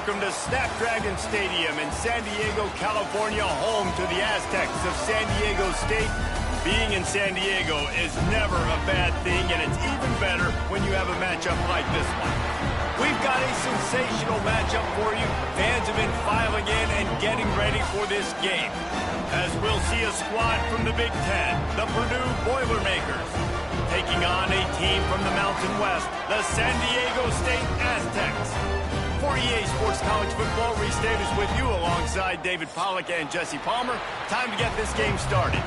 welcome to Snapdragon Stadium in San Diego, California, home to the Aztecs of San Diego State. Being in San Diego is never a bad thing, and it's even better when you have a matchup like this one. We've got a sensational matchup for you. Fans have been filing in and getting ready for this game, as we'll see a squad from the Big Ten, the Purdue Boilermakers, taking on a team from the Mountain West, the San Diego State Aztecs. For EA Sports College Football, Reese Davis with you alongside David Pollack and Jesse Palmer. Time to get this game started.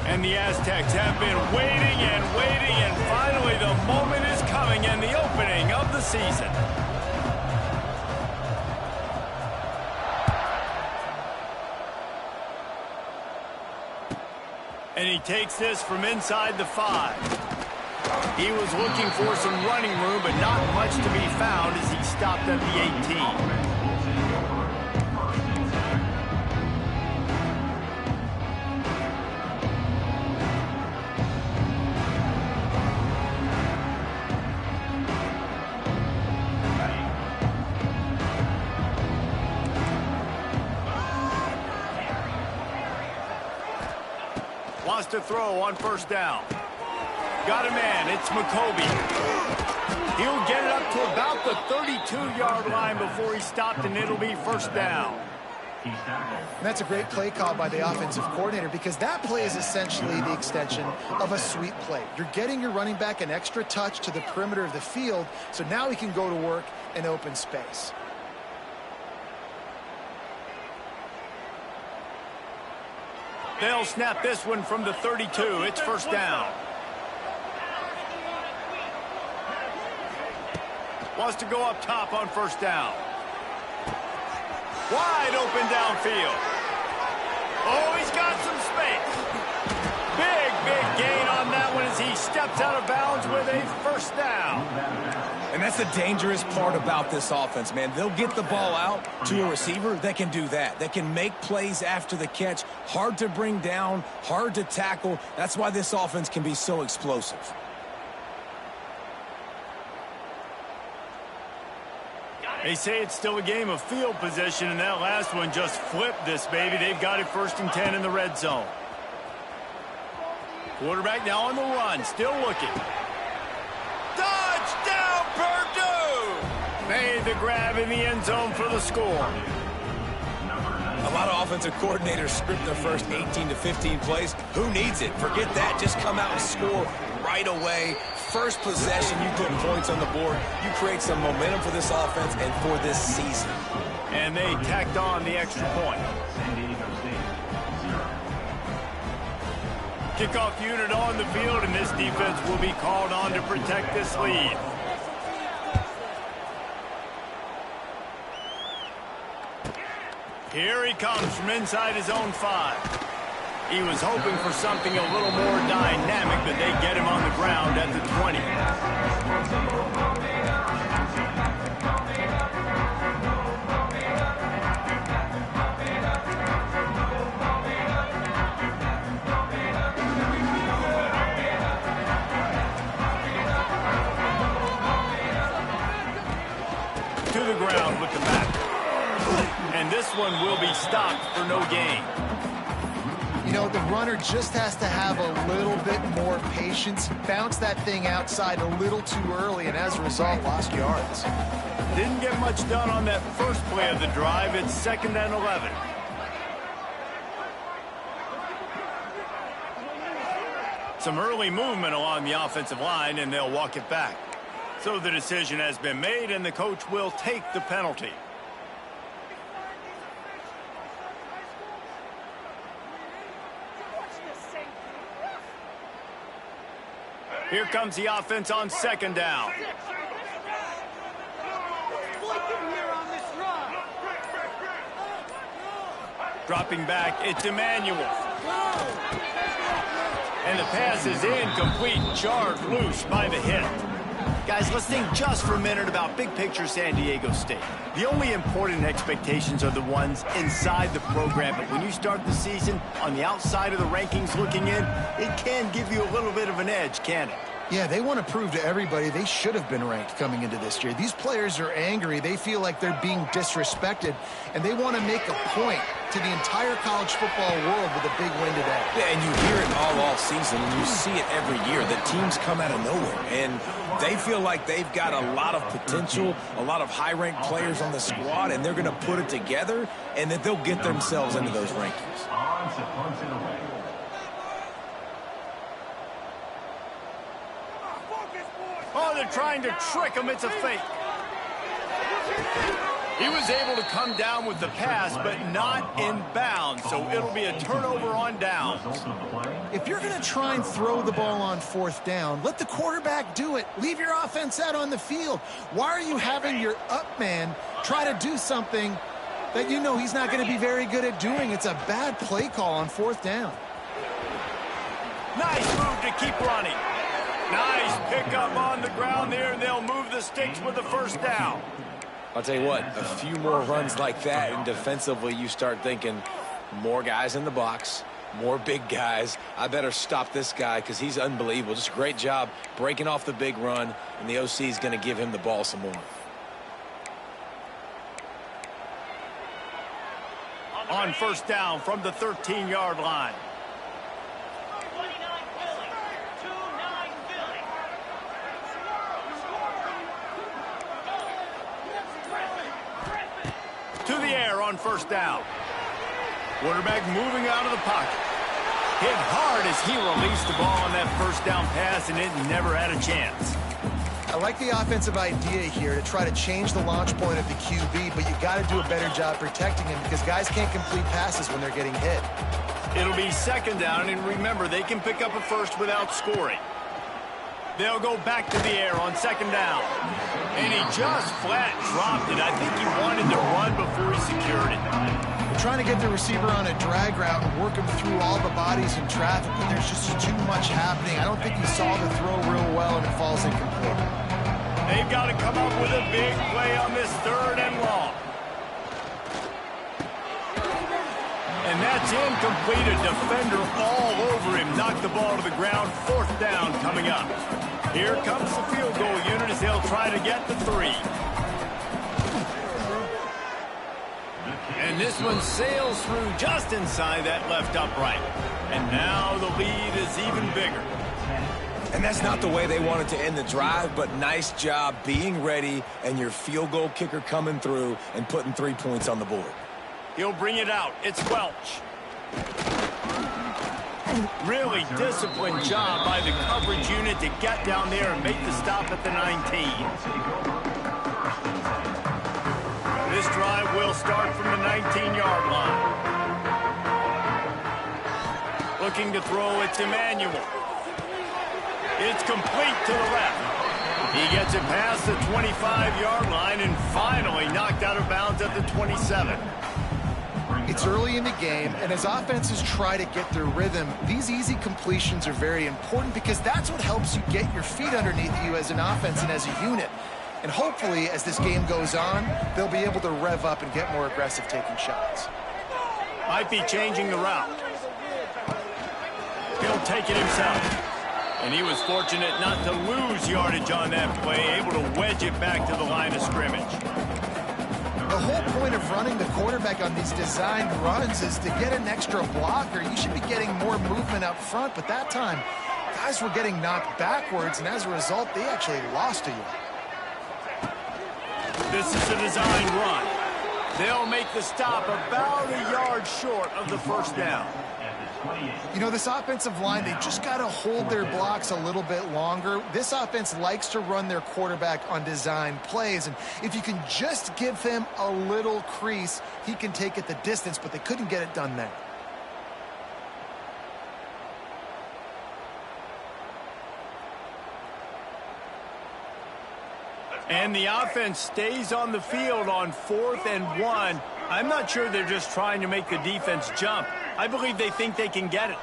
And the Aztecs have been waiting, and finally the moment is coming and the opening of the season. And he takes this from inside the 5. He was looking for some running room, but not much to be found as he stopped at the 18. Wants to throw on first down. Got a man. It's McCoby. He'll get it up to about the 32-yard line before he stopped, and it'll be first down. And that's a great play call by the offensive coordinator, because that play is essentially the extension of a sweep play. You're getting your running back an extra touch to the perimeter of the field, so now he can go to work in open space. They'll snap this one from the 32. It's first down. Wants to go up top on first down. Wide open downfield. Oh, he's got some space. Big gain on that one as he steps out of bounds with a first down. And that's the dangerous part about this offense, man. They'll get the ball out to a receiver that can do that. That can make plays after the catch. Hard to bring down, hard to tackle. That's why this offense can be so explosive. They say it's still a game of field position, and that last one just flipped this baby. They've got it 1st and 10 in the red zone. Quarterback now on the run, still looking. Touchdown, Purdue! Made the grab in the end zone for the score. A lot of offensive coordinators script their first 18 to 15 plays. Who needs it? Forget that. Just come out and score right away. First possession, you put points on the board. You create some momentum for this offense and for this season. And they tacked on the extra point. Kickoff unit on the field, and this defense will be called on to protect this lead. Here he comes from inside his own 5. He was hoping for something a little more dynamic, but they get him on the ground at the 20. To the ground with the back. And this one will be stopped for no gain. You know, the runner just has to have a little bit more patience, bounce that thing outside a little too early, and as a result, lost yards. Didn't get much done on that first play of the drive. It's 2nd and 11. Some early movement along the offensive line, and they'll walk it back. So the decision has been made, and the coach will take the penalty. Here comes the offense on 2nd down. Dropping back, it's Emmanuel. And the pass is incomplete, charged loose by the hit. Guys, let's think just for a minute about big picture San Diego State. The only important expectations are the ones inside the program, but when you start the season on the outside of the rankings looking in, it can give you a little bit of an edge, can it? Yeah, they want to prove to everybody they should have been ranked coming into this year. These players are angry. They feel like they're being disrespected, and they want to make a point to the entire college football world with a big win today. Yeah, and you hear it all off season, and you see it every year. The teams come out of nowhere, and they feel like they've got a lot of potential, a lot of high-ranked players on the squad, and they're going to put it together, and that they'll get themselves into those rankings. Oh, they're trying to trick him. It's a fake. He was able to come down with the pass, but not in bounds, so it'll be a turnover on downs. If you're going to try and throw the ball on fourth down, let the quarterback do it. Leave your offense out on the field. Why are you having your up man try to do something that you know he's not going to be very good at doing? It's a bad play call on fourth down. Nice move to keep running. Nice pickup on the ground there, and they'll move the sticks with the first down. I'll tell you what, a few more runs like that, and defensively you start thinking more guys in the box, more big guys. I better stop this guy because he's unbelievable. Just a great job breaking off the big run, and the OC is going to give him the ball some more. On first down from the 13-yard line. To the air on first down. Quarterback moving out of the pocket. Hit hard as he released the ball on that first down pass, and it never had a chance. I like the offensive idea here to try to change the launch point of the QB, but you got to do a better job protecting him because guys can't complete passes when they're getting hit. It'll be second down, and remember, they can pick up a first without scoring. They'll go back to the air on second down. And he just flat dropped it. I think he wanted to run before he secured it. They're trying to get the receiver on a drag route and work him through all the bodies in traffic, but there's just too much happening. I don't think he saw the throw real well, and it falls incomplete. They've got to come up with a big play on this third and long. And that's incomplete. A defender all over him. Knocked the ball to the ground. Fourth down coming up. Here comes the field goal unit as they'll try to get the 3. And this one sails through just inside that left upright. And now the lead is even bigger. And that's not the way they wanted to end the drive, but nice job being ready and your field goal kicker coming through and putting 3 points on the board. He'll bring it out. It's Welch. Really disciplined job by the coverage unit to get down there and make the stop at the 19. This drive will start from the 19-yard line. Looking to throw, it's Emmanuel. It's complete to the left. He gets it past the 25-yard line and finally knocked out of bounds at the 27. It's early in the game, and as offenses try to get their rhythm, these easy completions are very important because that's what helps you get your feet underneath you as an offense and as a unit. And hopefully, as this game goes on, they'll be able to rev up and get more aggressive taking shots. Might be changing the route. He'll take it himself. And he was fortunate not to lose yardage on that play, able to wedge it back to the line of scrimmage. The whole point of running the quarterback on these designed runs is to get an extra blocker. You should be getting more movement up front, but that time, guys were getting knocked backwards, and as a result, they actually lost a yard. This is a designed run. They'll make the stop about a yard short of the first down. You know, this offensive line, they just got to hold their blocks a little bit longer. This offense likes to run their quarterback on design plays, and if you can just give him a little crease, he can take it the distance, but they couldn't get it done there. And the offense stays on the field on 4th and 1. I'm not sure they're just trying to make the defense jump. I believe they think they can get it.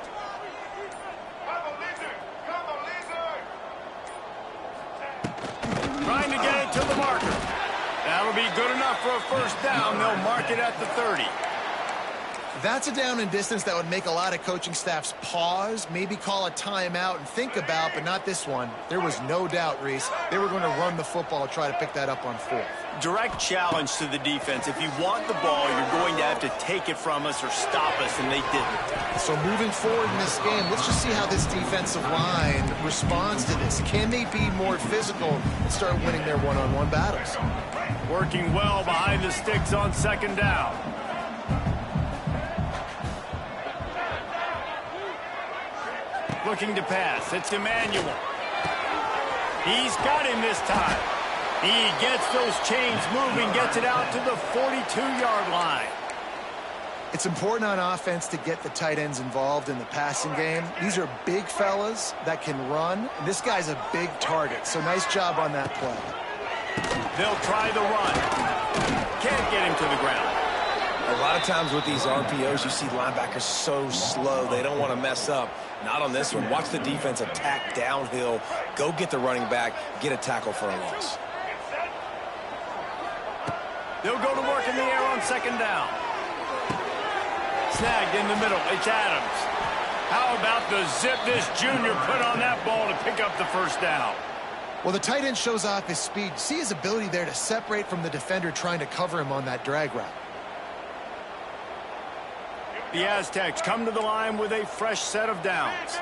be good enough for a first down. They'll mark it at the 30. That's a down and distance that would make a lot of coaching staffs pause, maybe call a timeout and think about, but not this one. There was no doubt, Reese, they were going to run the football, try to pick that up on fourth. Direct challenge to the defense. If you want the ball, you're going to have to take it from us or stop us, and they didn't. So moving forward in this game, let's just see how this defensive line responds to this. Can they be more physical and start winning their one-on-one battles? Working well behind the sticks on second down. Looking to pass. It's Emmanuel. He's got him this time. He gets those chains moving, gets it out to the 42-yard line. It's important on offense to get the tight ends involved in the passing game. These are big fellas that can run, and this guy's a big target, so nice job on that play. They'll try the run. Can't get him to the ground. A lot of times with these RPOs, you see linebackers so slow, they don't want to mess up. Not on this one. Watch the defense attack downhill, go get the running back, get a tackle for a loss. They'll go to work in the air on second down. Snagged in the middle. It's Adams. How about the zip this junior put on that ball to pick up the first down? Well, the tight end shows off his speed. See his ability there to separate from the defender trying to cover him on that drag route. The Aztecs come to the line with a fresh set of downs.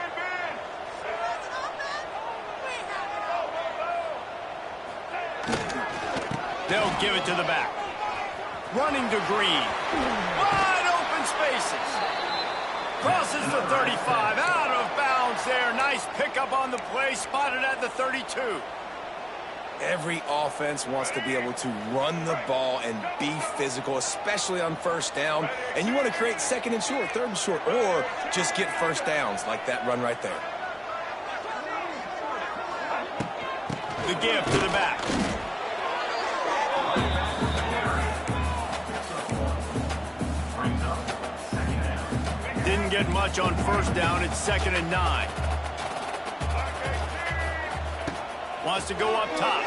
They'll give it to the back. Running to Green. Wide open spaces. Crosses the 35. Out of bounds there. Nice pickup on the play. Spotted at the 32. Every offense wants to be able to run the ball and be physical, especially on first down. And you want to create second and short, third and short, or just get first downs like that run right there. The give to the back. Didn't get much on first down. It's 2nd and 9. Wants to go up top.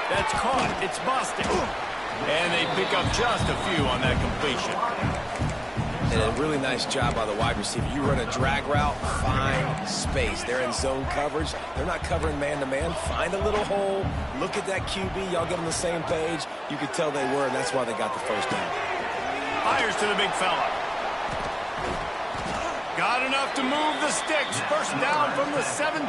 That's caught. It's busted. And they pick up just a few on that completion. And a really nice job by the wide receiver. You run a drag route, find space. They're in zone coverage. They're not covering man-to-man. Find a little hole. Look at that QB. Y'all get on the same page. You could tell they were, and that's why they got the first down. Fires to the big fella. Got enough to move the sticks. First down from the 17.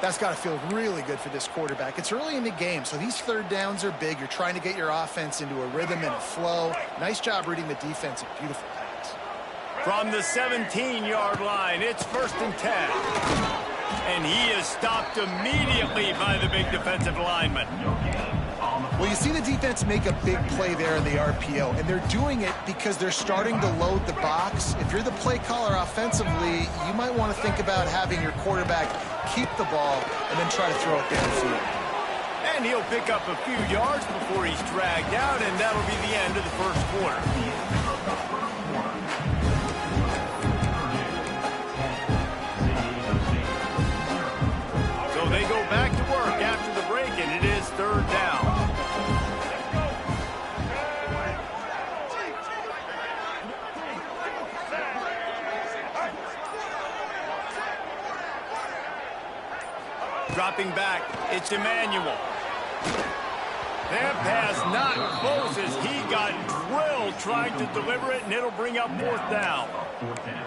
That's got to feel really good for this quarterback. It's early in the game, so these third downs are big. You're trying to get your offense into a rhythm and a flow. Nice job reading the defense. A beautiful pass. From the 17-yard line, it's 1st and 10. And he is stopped immediately by the big defensive lineman. Well, you see the defense make a big play there in the RPO, and they're doing it because they're starting to load the box. If you're the play caller offensively, you might want to think about having your quarterback keep the ball and then try to throw it downfield. And he'll pick up a few yards before he's dragged out, and that'll be the end of the first quarter. So they go back to work after the break, and it is 3rd down. Dropping back, it's Emmanuel. That pass not close as he got drilled trying to deliver it, and it'll bring up 4th down.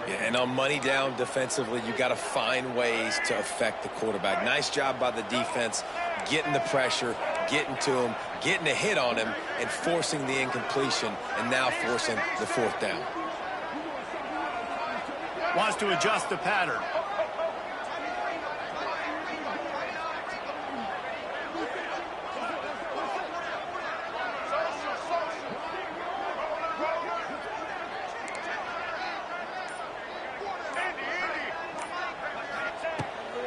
Yeah, and on money down defensively, you got to find ways to affect the quarterback. Nice job by the defense, getting the pressure, getting to him, getting a hit on him, and forcing the incompletion, and now forcing the 4th down. Wants to adjust the pattern.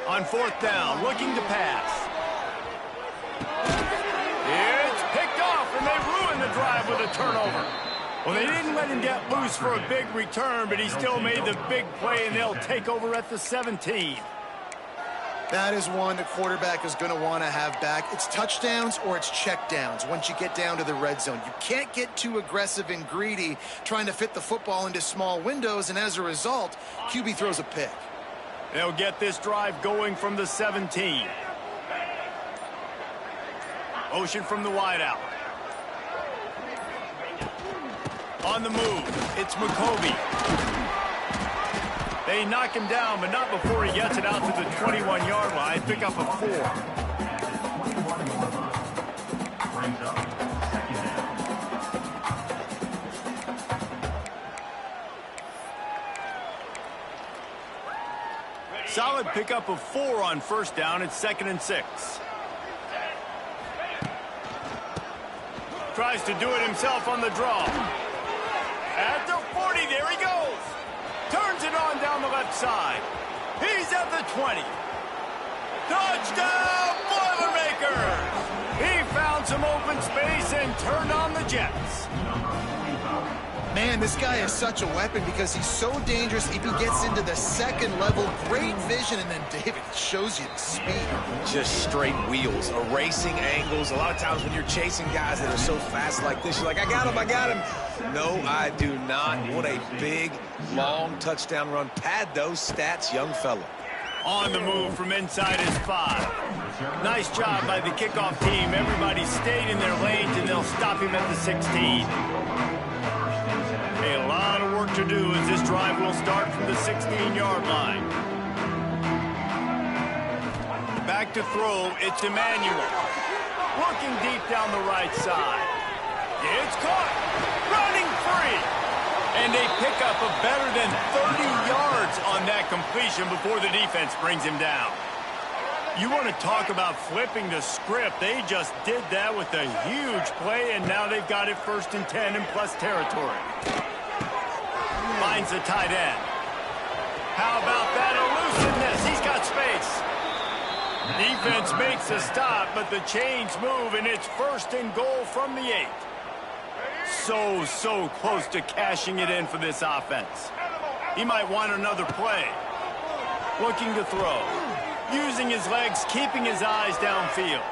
On 4th down, looking to pass. It's picked off, and they ruined the drive with a turnover. Well, they didn't let him get loose for a big return, but he still made the big play, and they'll take over at the 17. That is one the quarterback is going to want to have back. It's touchdowns or it's checkdowns once you get down to the red zone. You can't get too aggressive and greedy trying to fit the football into small windows, and as a result, QB throws a pick. They'll get this drive going from the 17. Motion from the wideout. On the move, it's McCovey. They knock him down, but not before he gets it out to the 21-yard line. Pick up a 4. Solid pickup of 4 on first down. It's 2nd and 6. Tries to do it himself on the draw. At the 40, there he goes. Turns it on down the left side. He's at the 20. Touchdown, Boilermakers! He found some open space and turned on the Jets. Man, this guy is such a weapon because he's so dangerous if he gets into the second level. Great vision, and then David shows you the speed. Just straight wheels, erasing angles. A lot of times when you're chasing guys that are so fast like this, you're like, I got him, I got him. No, I do not. What a big, long touchdown run. Pad those stats, young fella. On the move from inside his 5. Nice job by the kickoff team. Everybody stayed in their lanes, and they'll stop him at the 16. A lot of work to do as this drive will start from the 16-yard line. Back to throw, it's Emmanuel. Looking deep down the right side. It's caught. Running free. And they pick up a better than 30 yards on that completion before the defense brings him down. You want to talk about flipping the script. They just did that with a huge play, and now they've got it 1st and 10 in plus territory. Finds the tight end. How about that elusiveness? He's got space. Defense makes a stop, but the chains move, and it's 1st and goal from the 8. So close to cashing it in for this offense. He might want another play. Looking to throw. Using his legs, keeping his eyes downfield.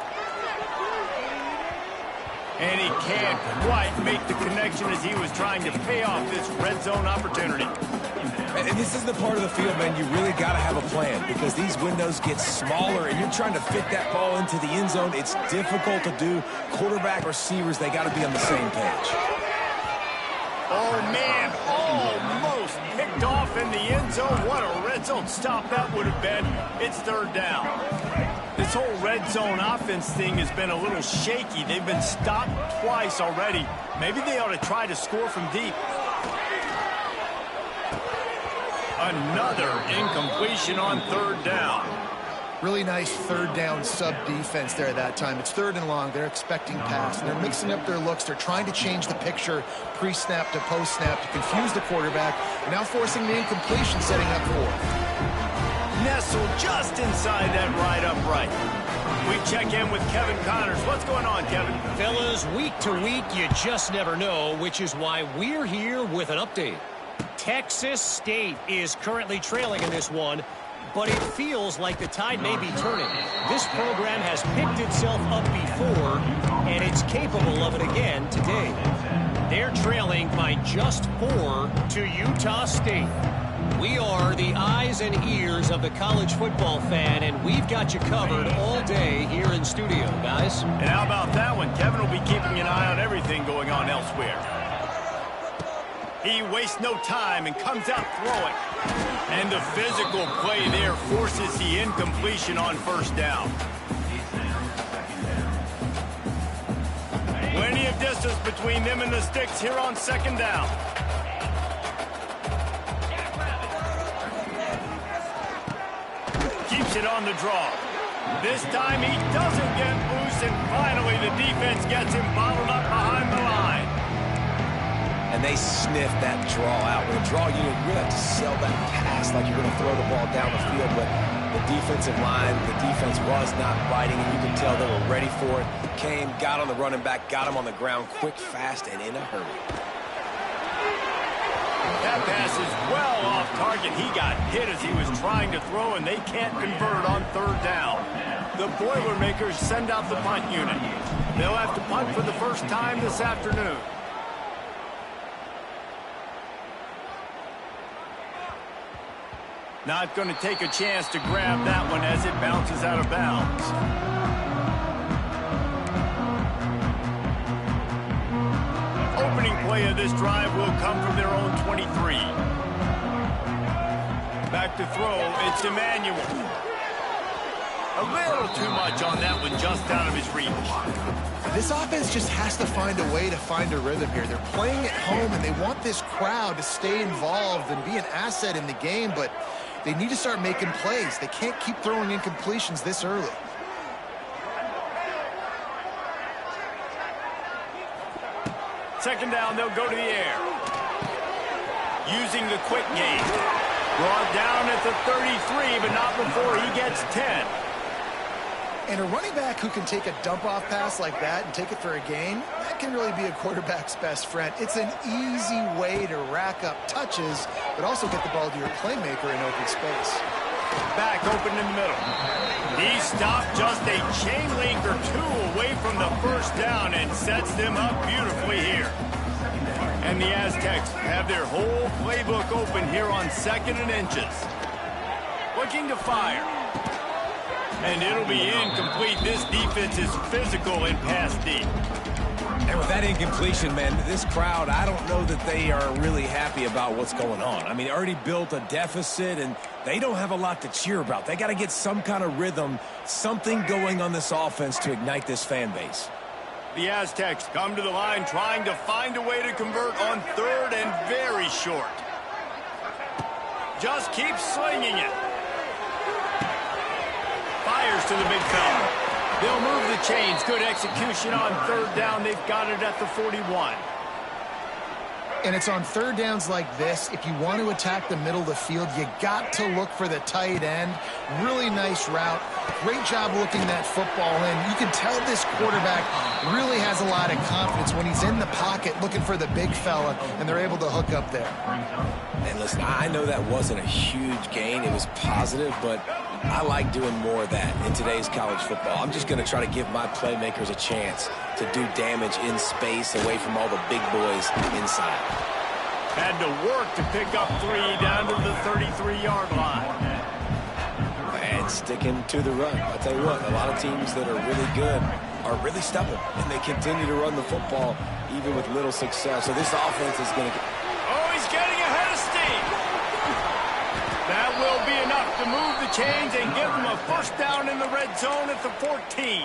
And he can't quite make the connection as he was trying to pay off this red zone opportunity. And this is the part of the field, man, you really got to have a plan because these windows get smaller and you're trying to fit that ball into the end zone. It's difficult to do. Quarterback, receivers, they got to be on the same page. Oh, man, almost picked off in the end zone. What a red zone stop that would have been. It's 3rd down. This whole red zone offense thing has been a little shaky. They've been stopped twice already. Maybe they ought to try to score from deep. Another incompletion on 3rd down. Really nice 3rd down sub defense there that time. It's 3rd and long. They're expecting pass, and they're mixing up their looks. They're trying to change the picture pre-snap to post-snap to confuse the quarterback, and now forcing the incompletion, setting up 4th. Nestled just inside that right upright. We check in with Kevin Connors. What's going on, Kevin? Fellas, week to week, you just never know, which is why we're here with an update. Texas State is currently trailing in this one, but it feels like the tide may be turning. This program has picked itself up before, and it's capable of it again today. They're trailing by just 4 to Utah State. We are the eyes and ears of the college football fan, and we've got you covered all day here in studio, guys. And how about that one? Kevin will be keeping an eye on everything going on elsewhere. He wastes no time and comes out throwing. And the physical play there forces the incompletion on 1st down. Plenty of distance between them and the sticks here on 2nd down. Keeps it on the draw. This time he doesn't get loose, and finally the defense gets him bottled up behind the line. And they sniff that draw out. With a draw, you really have to sell that pass like you're going to throw the ball down the field, but the defensive line, the defense was not biting, and you can tell they were ready for it. Came, got on the running back, got him on the ground quick, fast, and in a hurry. That pass is well off target. He got hit as he was trying to throw, and they can't convert on third down. The Boilermakers send out the punt unit. They'll have to punt for the first time this afternoon. Not going to take a chance to grab that one as it bounces out of bounds. Opening play of this drive will come from their own 23. Back to throw, it's Emmanuel. A little too much on that one, just out of his reach. This offense just has to find a way to find a rhythm here. They're playing at home, and they want this crowd to stay involved and be an asset in the game, but they need to start making plays. They can't keep throwing incompletions this early. Second down, they'll go to the air. Using the quick game. Brought down at the 33, but not before he gets 10. And a running back who can take a dump-off pass like that and take it for a gain, that can really be a quarterback's best friend. It's an easy way to rack up touches, but also get the ball to your playmaker in open space. Back open in the middle. He stopped just a chain link or two away from the first down and sets them up beautifully here. And the Aztecs have their whole playbook open here on 2nd and inches. Looking to fire. And it'll be incomplete. This defense is physical and pass deep. And with that incompletion, man, this crowd, I don't know that they are really happy about what's going on. I mean, already built a deficit, and they don't have a lot to cheer about. They got to get some kind of rhythm, something going on this offense to ignite this fan base. The Aztecs come to the line trying to find a way to convert on 3rd and very short. Just keep slinging it. Fires to the big fella. They'll move the chains. Good execution on 3rd down. They've got it at the 41. And it's on 3rd downs like this. If you want to attack the middle of the field, you got to look for the tight end. Really nice route. Great job looking that football in. You can tell this quarterback really has a lot of confidence when he's in the pocket looking for the big fella, and they're able to hook up there. And listen, I know that wasn't a huge gain. It was positive, but I like doing more of that in today's college football. I'm just going to try to give my playmakers a chance to do damage in space away from all the big boys inside. Had to work to pick up 3 down to the 33-yard line. And sticking to the run. I'll tell you what, a lot of teams that are really good are really stubborn, and they continue to run the football even with little success. So this offense is going to get... Oh, he's getting ahead of steam. That will be enough to move the chains and give them a first down in the red zone at the 14.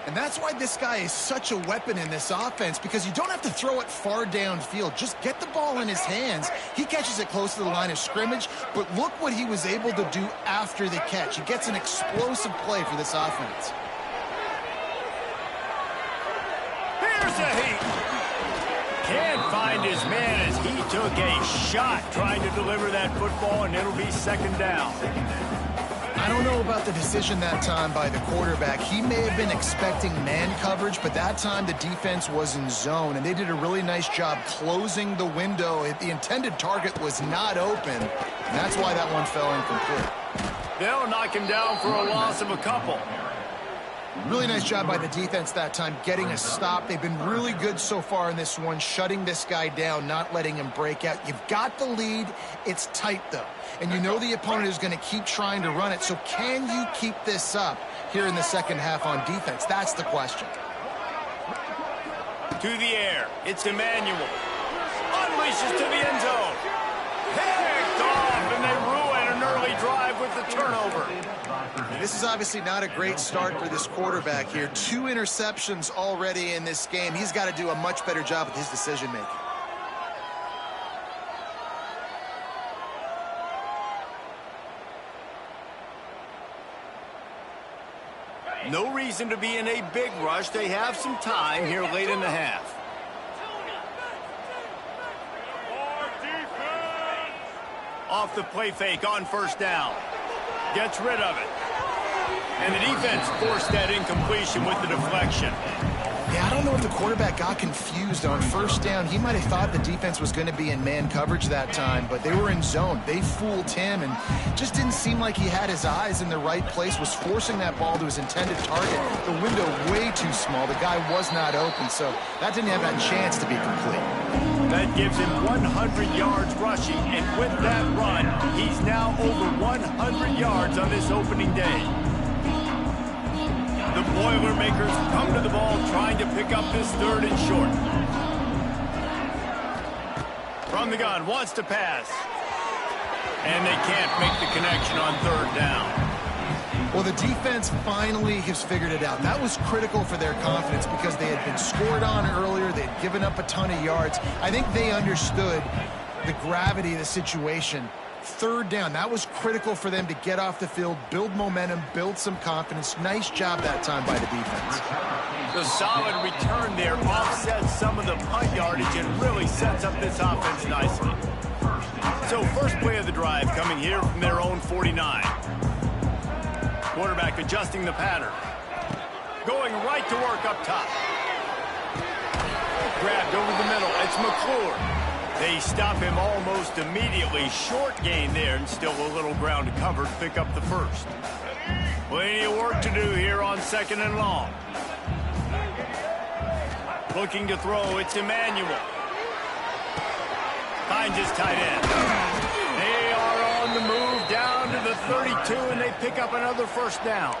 And that's why this guy is such a weapon in this offense, because you don't have to throw it far downfield. Just get the ball in his hands. He catches it close to the line of scrimmage, but look what he was able to do after the catch. He gets an explosive play for this offense. Here's a heat. Can't find his man as he took a shot trying to deliver that football, and it'll be 2nd down. I don't know about the decision that time by the quarterback. He may have been expecting man coverage, but that time the defense was in zone, and they did a really nice job closing the window. The intended target was not open, and that's why that one fell incomplete. They'll knock him down for a loss of a couple. Really nice job by the defense that time, getting a stop. They've been really good so far in this one, shutting this guy down, not letting him break out. You've got the lead. It's tight, though. And you know the opponent is going to keep trying to run it. So can you keep this up here in the second half on defense? That's the question. To the air. It's Emmanuel. Unleashes to the end zone. Picked off, and they ruin an early drive with the turnover. This is obviously not a great start for this quarterback here. 2 interceptions already in this game. He's got to do a much better job with his decision-making. No reason to be in a big rush. They have some time here late in the half. Off the play fake on first down. Gets rid of it. And the defense forced that incompletion with the deflection. Yeah, I don't know if the quarterback got confused on first down. He might have thought the defense was going to be in man coverage that time, but they were in zone. They fooled him and just didn't seem like he had his eyes in the right place, was forcing that ball to his intended target. The window way too small. The guy was not open, so that didn't have that chance to be complete. That gives him 100 yards rushing, and with that run, he's now over 100 yards on this opening day. The Boilermakers come to the ball trying to pick up this 3rd and short. From the gun, wants to pass. And they can't make the connection on 3rd down. Well, the defense finally has figured it out. That was critical for their confidence because they had been scored on earlier. They had given up a ton of yards. I think they understood the gravity of the situation. 3rd down, that was critical for them to get off the field, build momentum, build some confidence. Nice job that time by the defense. The solid return there offsets some of the punt yardage and really sets up this offense nicely. So first play of the drive coming here from their own 49. Quarterback adjusting the pattern. Going right to work up top. Grabbed over the middle. It's McClure. They stop him almost immediately. Short gain there and still a little ground to cover to pick up the first. Plenty of work to do here on 2nd and long. Looking to throw. It's Emmanuel. Finds his tight end. They are on the move down to the 32, and they pick up another 1st down.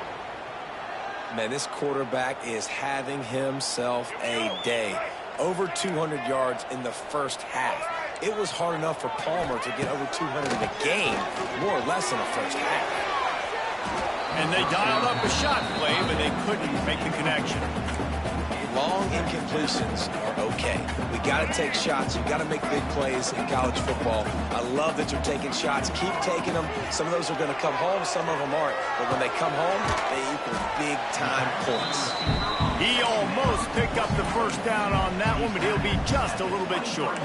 Man, this quarterback is having himself a day. Over 200 yards in the first half. It was hard enough for Palmer to get over 200 in a game, more or less in the first half. And they dialed up a shot play, but they couldn't make the connection. Long incompletions are okay. We got to take shots. You got to make big plays in college football. I love that you're taking shots. Keep taking them. Some of those are going to come home. Some of them aren't. But when they come home, they equal big-time points. He almost picked up the 1st down on that one, but he'll be just a little bit short.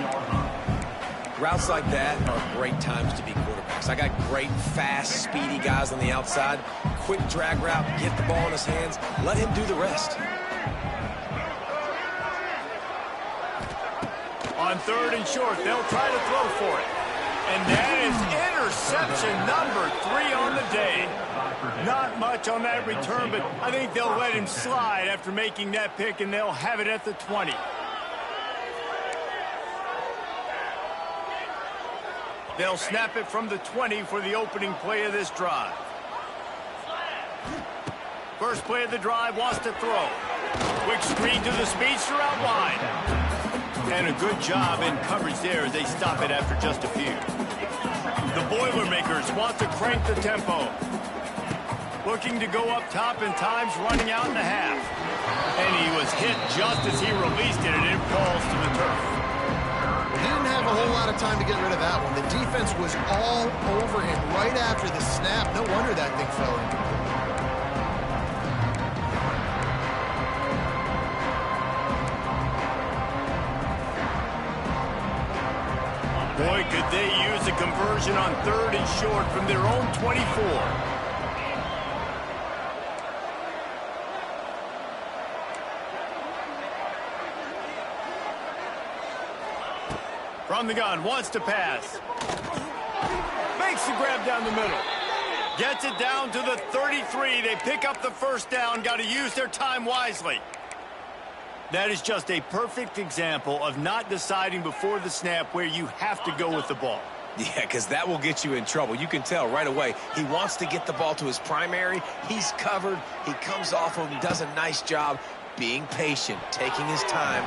Routes like that are great times to be quarterbacks. I got great, fast, speedy guys on the outside. Quick drag route, get the ball in his hands, let him do the rest. On 3rd and short, they'll try to throw for it. And that is interception number 3 on the day. Not much on that return, but I think they'll let him slide after making that pick, and they'll have it at the 20. They'll snap it from the 20 for the opening play of this drive. First play of the drive, wants to throw. Quick screen to the speedster out wide. And a good job in coverage there as they stop it after just a few. The Boilermakers want to crank the tempo. Looking to go up top, and time's running out in the half. And he was hit just as he released it, and it falls to the turf. He didn't have a whole lot of time to get rid of that one. The defense was all over him right after the snap. No wonder that thing fell in. Boy, could they use a conversion on 3rd and short from their own 24. From the gun, wants to pass. Makes the grab down the middle. Gets it down to the 33. They pick up the 1st down. Got to use their time wisely. That is just a perfect example of not deciding before the snap where you have to go with the ball. Yeah, because that will get you in trouble. You can tell right away. He wants to get the ball to his primary. He's covered. He comes off of him, does a nice job being patient, taking his time,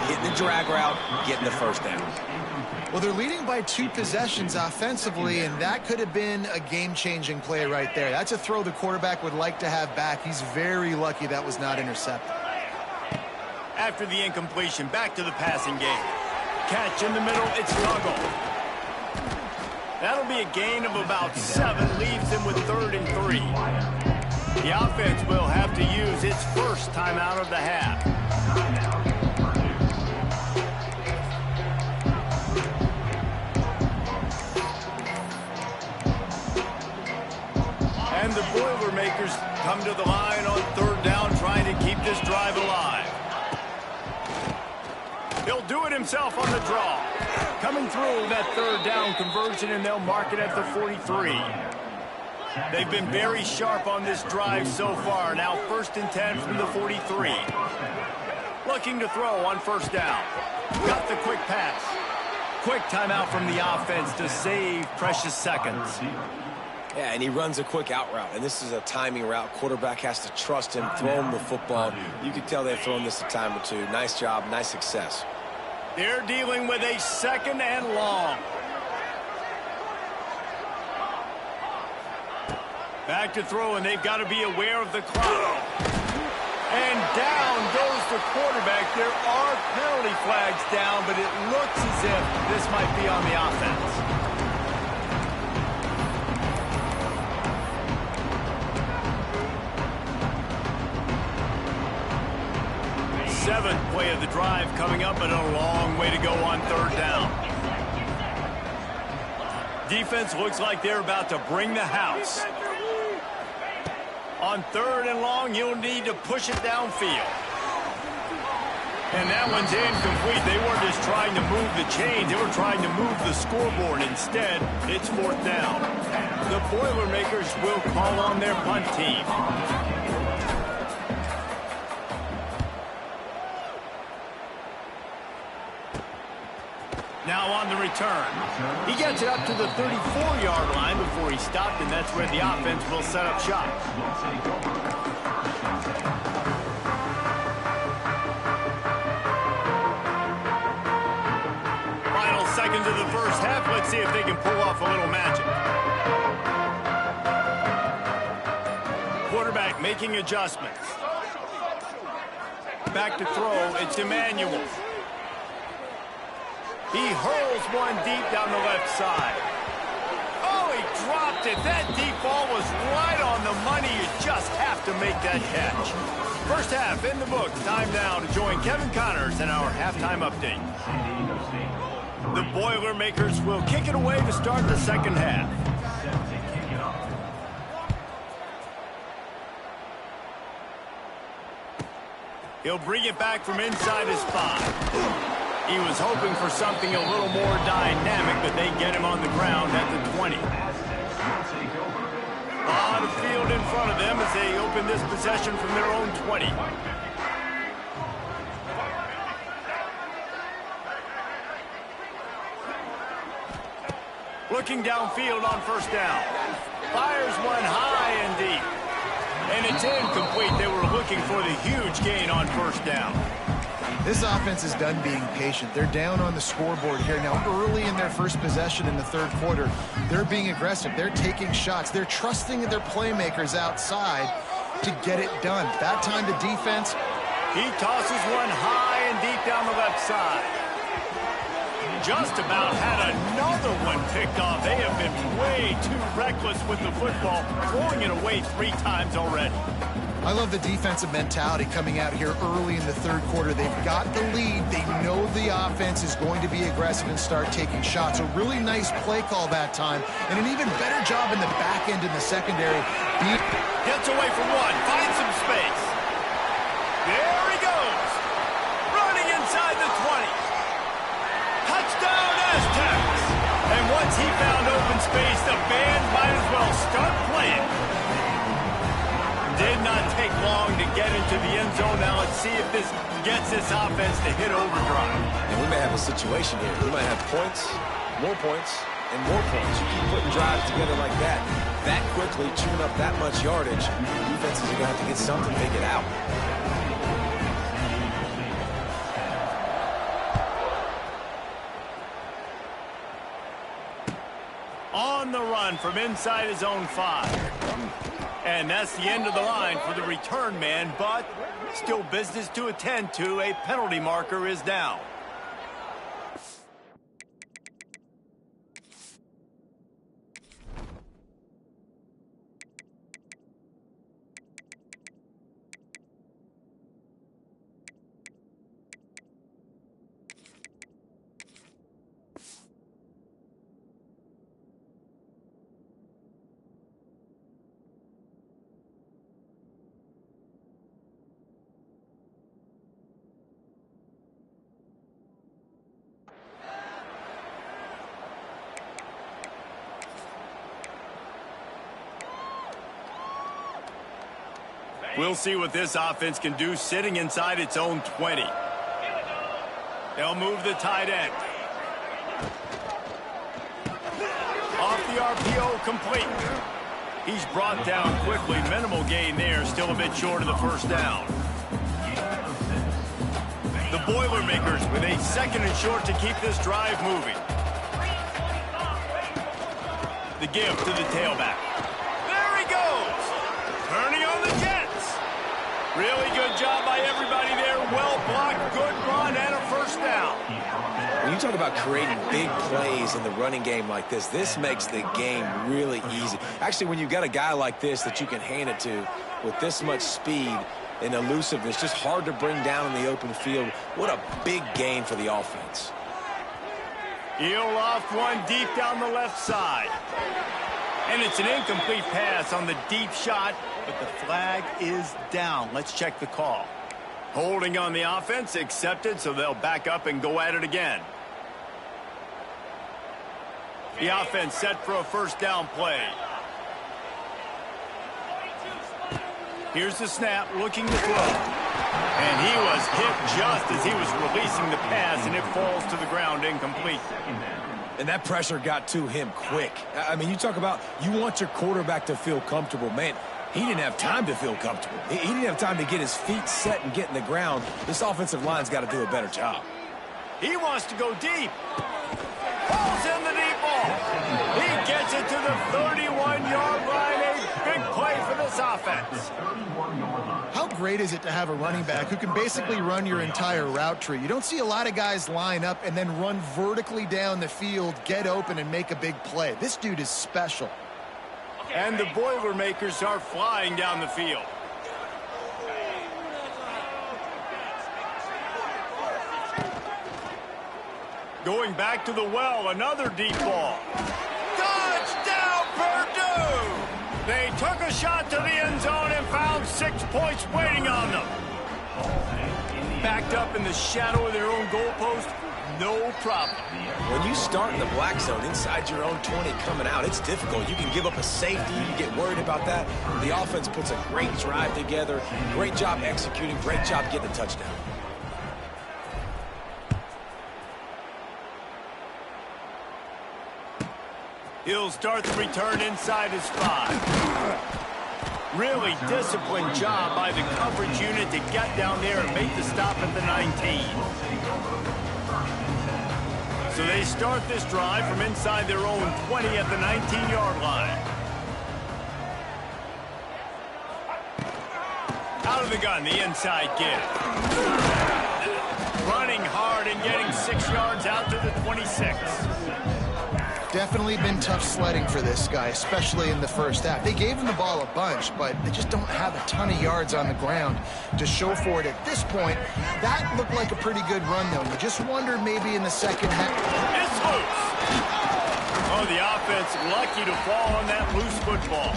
hitting the drag route, getting the 1st down. Well, they're leading by 2 possessions offensively, and that could have been a game-changing play right there. That's a throw the quarterback would like to have back. He's very lucky that was not intercepted. After the incompletion, back to the passing game. Catch in the middle, it's Tuggle. That'll be a gain of about 7, leaves them with 3rd and 3. The offense will have to use its first timeout of the half. And the Boilermakers come to the line on 3rd down, trying to keep this drive alive. He'll do it himself on the draw. Coming through that third down conversion, and they'll mark it at the 43. They've been very sharp on this drive so far. Now 1st and 10 from the 43. Looking to throw on first down. Got the quick pass. Quick timeout from the offense to save precious seconds. Yeah, and he runs a quick out route, and this is a timing route. Quarterback has to trust him, throw him the football. You can tell they've thrown this a time or two. Nice job, nice success. They're dealing with a 2nd and long. Back to throw, and they've got to be aware of the clock. And down goes the quarterback. There are penalty flags down, but it looks as if this might be on the offense. 7th play of the drive coming up, and a long way to go on 3rd down. Defense looks like they're about to bring the house. On 3rd and long, you'll need to push it downfield. And that one's incomplete. They weren't just trying to move the chains. They were trying to move the scoreboard. Instead, it's 4th down. The Boilermakers will call on their punt team. Now on the return. He gets it up to the 34-yard line before he stopped, and that's where the offense will set up shop. Final seconds of the first half. Let's see if they can pull off a little magic. Quarterback making adjustments. Back to throw. It's Emmanuel. He hurls one deep down the left side. Oh, he dropped it. That deep ball was right on the money. You just have to make that catch. First half in the books. Time now to join Kevin Connors in our halftime update. The Boilermakers will kick it away to start the second half. He'll bring it back from inside his 5. He was hoping for something a little more dynamic, but they get him on the ground at the 20. A lot of field in front of them as they open this possession from their own 20. Looking downfield on first down. Fires one high and deep. And it's incomplete. They were looking for the huge gain on first down. This offense is done being patient. They're down on the scoreboard here now. Early in their first possession in the 3rd quarter, they're being aggressive. They're taking shots. They're trusting their playmakers outside to get it done. That time the defense. He tosses one high and deep down the left side. Just about had another one picked off. They have been way too reckless with the football, throwing it away 3 times already. I love the defensive mentality coming out here early in the 3rd quarter. They've got the lead. They know the offense is going to be aggressive and start taking shots. A really nice play call that time, and an even better job in the back end in the secondary. Gets away from one, finds some space. There he goes. Running inside the 20. Touchdown, Aztecs. And once he found open space, the band might as well start playing. Did not take long to get into the end zone. Now let's see if this gets this offense to hit overdrive. And we may have a situation here. We might have points, and more points. You keep putting drives together like that quickly, chewing up that much yardage, defenses are going to have to get something figured out. On the run from inside his own 5. And that's the end of the line for the return man, but still business to attend to. A penalty marker is down. We'll see what this offense can do sitting inside its own 20. They'll move the tight end. Off the RPO, complete. He's brought down quickly. Minimal gain there, still a bit short of the first down. The Boilermakers with a 2nd and short to keep this drive moving. The give to the tailback. There he goes! Turning on the Jets. Really good job by everybody there. Well blocked, good run, and a first down. When you talk about creating big plays in the running game like this, this makes the game really easy. Actually, when you've got a guy like this that you can hand it to with this much speed and elusiveness, just hard to bring down in the open field. What a big gain for the offense. He'll off one deep down the left side. And it's an incomplete pass on the deep shot, but the flag is down. Let's check the call. Holding on the offense, accepted, so they'll back up and go at it again. The offense set for a first down play. Here's the snap, looking to throw. And he was hit just as he was releasing the pass, and it falls to the ground incomplete. And that pressure got to him quick. I mean, you talk about you want your quarterback to feel comfortable. Man, he didn't have time to feel comfortable. He didn't have time to get his feet set and get in the ground. This offensive line's got to do a better job. He wants to go deep. Pulls in the deep ball. He gets it to the 31-yard line. A big play for this offense. How great is it to have a running back who can basically run your entire route tree? You don't see a lot of guys line up and then run vertically down the field, get open, and make a big play. This dude is special. And the Boilermakers are flying down the field. Going back to the well, another deep ball. Touchdown, Purdue! They took a shot to the end zone and found 6 points waiting on them. Backed up in the shadow of their own goalpost, no problem. When you start in the black zone inside your own 20 coming out, it's difficult. You can give up a safety. You get worried about that. The offense puts a great drive together. Great job executing. Great job getting a touchdown. He'll start the return inside his 5. Really disciplined job by the coverage unit to get down there and make the stop at the 19. So they start this drive from inside their own 20 at the 19-yard line. Out of the gun, the inside give. Running hard and getting 6 yards out to the 26. Definitely been tough sledding for this guy, especially in the first half. They gave him the ball a bunch, but they just don't have a ton of yards on the ground to show for it at this point. That looked like a pretty good run, though. You just wonder maybe in the second half. It's loose. Oh, the offense lucky to fall on that loose football.